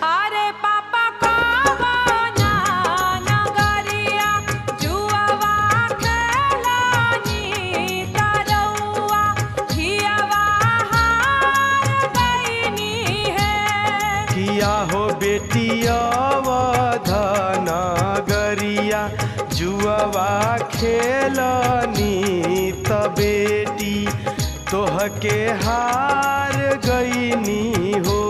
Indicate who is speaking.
Speaker 1: अरे पापा कवना नगरिया जुआवा खेलानी तरौआ हियावा हार गईनी है।
Speaker 2: किया हो बेटिया अवधन गरिया जुआवा खेलनी त बेटी तोह के हार गईनी हो।